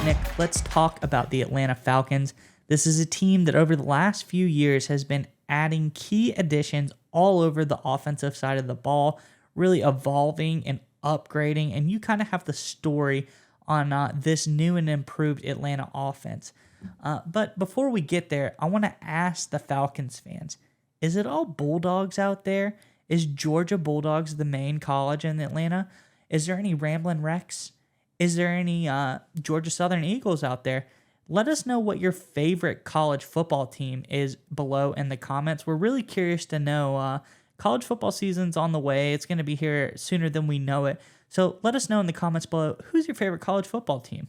Nick, let's talk about the Atlanta Falcons. This is a team that over the last few years has been adding key additions all over the offensive side of the ball, really evolving and upgrading. And you kind of have the story on this new and improved Atlanta offense. But before we get there, I want to ask the Falcons fans, is it all Bulldogs out there? Is Georgia Bulldogs the main college in Atlanta? Is there any Ramblin' Wrecks? Is there any Georgia Southern Eagles out there? Let us know what your favorite college football team is below in the comments. We're really curious to know. College football season's on the way. It's going to be here sooner than we know it. So let us know in the comments below, who's your favorite college football team?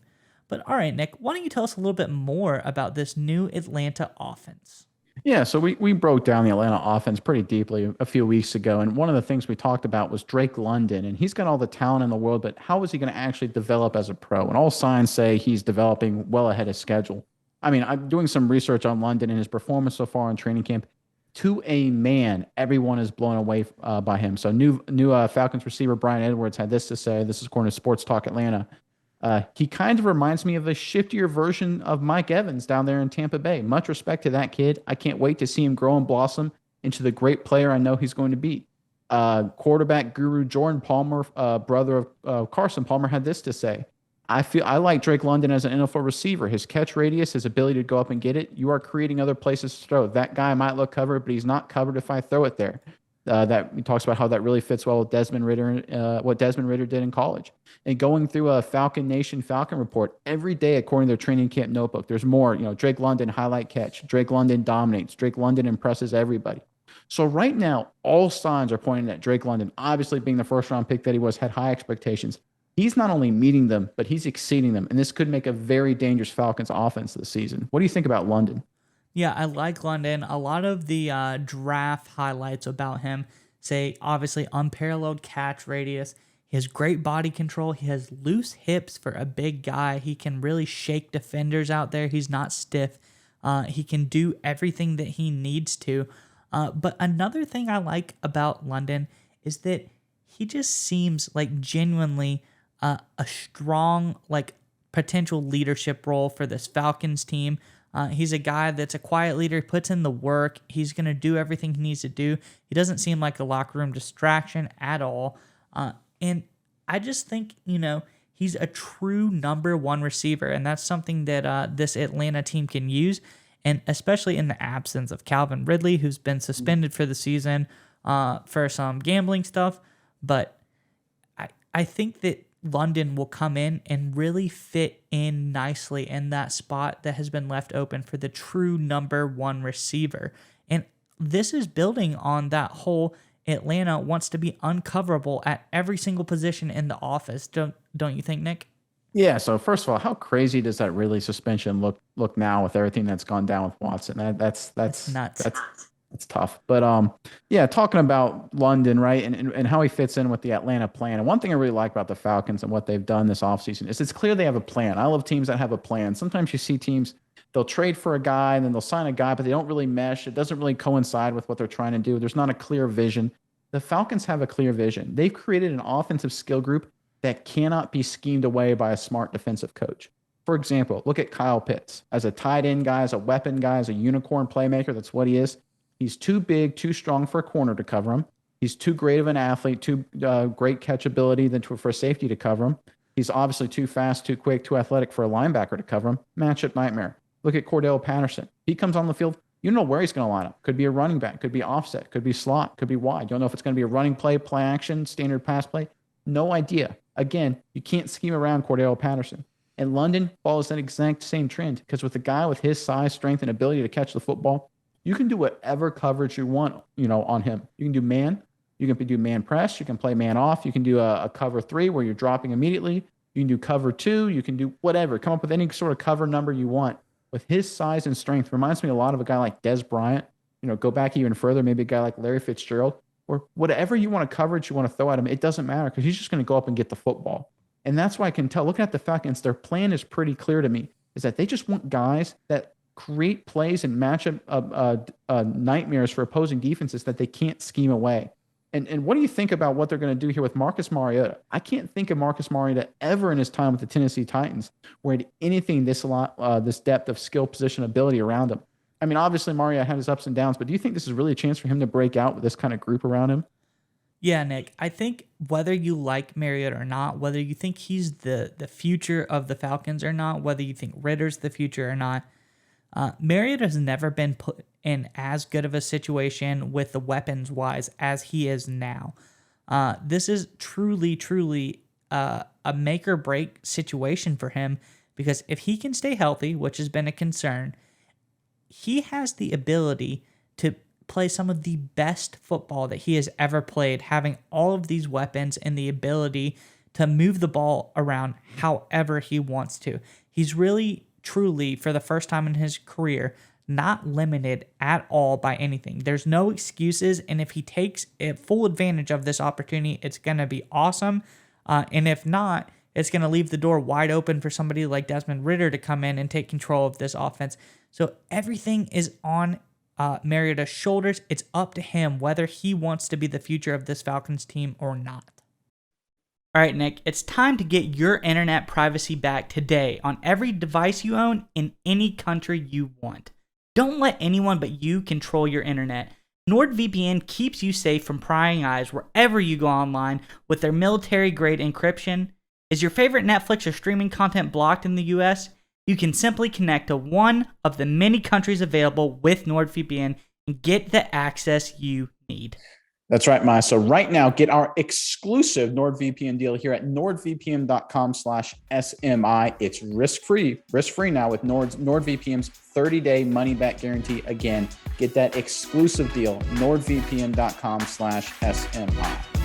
But all right, Nick, why don't you tell us a little bit more about this new Atlanta offense? Yeah, so we broke down the Atlanta offense pretty deeply a few weeks ago. And one of the things we talked about was Drake London. And he's got all the talent in the world, but how is he going to actually develop as a pro? And all signs say he's developing well ahead of schedule. I mean, I'm doing some research on London and his performance so far in training camp. To a man, everyone is blown away by him. So new Falcons receiver Brian Edwards had this to say. This is according to Sports Talk Atlanta. He kind of reminds me of a shiftier version of Mike Evans down there in Tampa Bay. Much respect to that kid. I can't wait to see him grow and blossom into the great player I know he's going to be. Quarterback guru Jordan Palmer, brother of Carson Palmer, had this to say. I like Drake London as an NFL receiver. His catch radius, his ability to go up and get it. You are creating other places to throw. That guy might look covered, but he's not covered if I throw it there. That he talks about how that really fits well with Desmond Ritter, what Desmond Ritter did in college. And going through a Falcon Nation Falcon report every day, according to their training camp notebook, there's more. Drake London highlight catch. Drake London dominates. Drake London impresses everybody. So right now, all signs are pointing at Drake London, obviously being the first round pick that he was, had high expectations. He's not only meeting them, but he's exceeding them. And this could make a very dangerous Falcons offense this season. What do you think about London? Yeah, I like London. A lot of the draft highlights about him say, obviously, unparalleled catch radius. He has great body control. He has loose hips for a big guy. He can really shake defenders out there. He's not stiff. He can do everything that he needs to. But another thing I like about London is that he just seems like genuinely a strong, potential leadership role for this Falcons team. He's a guy that's a quiet leader, puts in the work. He's going to do everything he needs to do. He doesn't seem like a locker room distraction at all. And I just think, he's a true number one receiver. And that's something that this Atlanta team can use. And especially in the absence of Calvin Ridley, who's been suspended for the season for some gambling stuff. But I think that London will come in and really fit in nicely in that spot that has been left open for the true number one receiver. And this is building on that whole Atlanta wants to be uncoverable at every single position in the office. Don't you think, Nick? Yeah. So first of all, how crazy does that Ridley suspension look now with everything that's gone down with Watson? That's nuts. It's tough. But yeah, talking about London, right, and how he fits in with the Atlanta plan. And one thing I really like about the Falcons and what they've done this offseason is it's clear they have a plan. I love teams that have a plan. Sometimes you see teams, they'll trade for a guy and then they'll sign a guy, but they don't really mesh. It doesn't really coincide with what they're trying to do. There's not a clear vision. The Falcons have a clear vision. They've created an offensive skill group that cannot be schemed away by a smart defensive coach. For example, look at Kyle Pitts. As a tight end guy, as a weapon guy, as a unicorn playmaker, that's what he is. He's too big, too strong for a corner to cover him. He's too great of an athlete, too great catchability for a safety to cover him. He's obviously too fast, too quick, too athletic for a linebacker to cover him. Matchup nightmare. Look at Cordell Patterson. He comes on the field. You don't know where he's going to line up. Could be a running back, could be offset, could be slot, could be wide. You don't know if it's going to be a running play, play action, standard pass play. No idea. Again, you can't scheme around Cordell Patterson. And London follows that exact same trend because with a guy with his size, strength, and ability to catch the football, you can do whatever coverage you want, on him. You can do man. You can do man press. You can play man off. You can do a cover 3 where you're dropping immediately. You can do cover 2. You can do whatever. Come up with any sort of cover number you want. With his size and strength, reminds me a lot of a guy like Des Bryant. Go back even further, maybe a guy like Larry Fitzgerald. Or whatever you want to coverage you want to throw at him, it doesn't matter because he's just going to go up and get the football. And that's why I can tell, looking at the Falcons, their plan is pretty clear to me, is that they just want guys that create plays and matchup nightmares for opposing defenses that they can't scheme away. And what do you think about what they're going to do here with Marcus Mariota? I can't think of Marcus Mariota ever in his time with the Tennessee Titans where he had anything this depth of skill, position, ability around him. I mean, obviously Mariota had his ups and downs, but do you think this is really a chance for him to break out with this kind of group around him? Yeah, Nick, I think whether you like Mariota or not, whether you think he's the future of the Falcons or not, whether you think Ritter's the future or not, Mariota has never been put in as good of a situation with the weapons-wise as he is now. This is truly a make-or-break situation for him because if he can stay healthy, which has been a concern, he has the ability to play some of the best football that he has ever played, having all of these weapons and the ability to move the ball around however he wants to. He's really, truly, for the first time in his career, not limited at all by anything. There's no excuses, and if he takes full advantage of this opportunity, it's going to be awesome. And if not, it's going to leave the door wide open for somebody like Desmond Ridder to come in and take control of this offense. So everything is on Mariota's shoulders. It's up to him whether he wants to be the future of this Falcons team or not. All right, Nick, it's time to get your internet privacy back today on every device you own in any country you want. Don't let anyone but you control your internet. NordVPN keeps you safe from prying eyes wherever you go online with their military-grade encryption. Is your favorite Netflix or streaming content blocked in the US? You can simply connect to one of the many countries available with NordVPN and get the access you need. That's right, Maya. So right now, get our exclusive NordVPN deal here at nordvpn.com/SMI. It's risk-free now with NordVPN's 30-day money-back guarantee. Again, get that exclusive deal, nordvpn.com/SMI.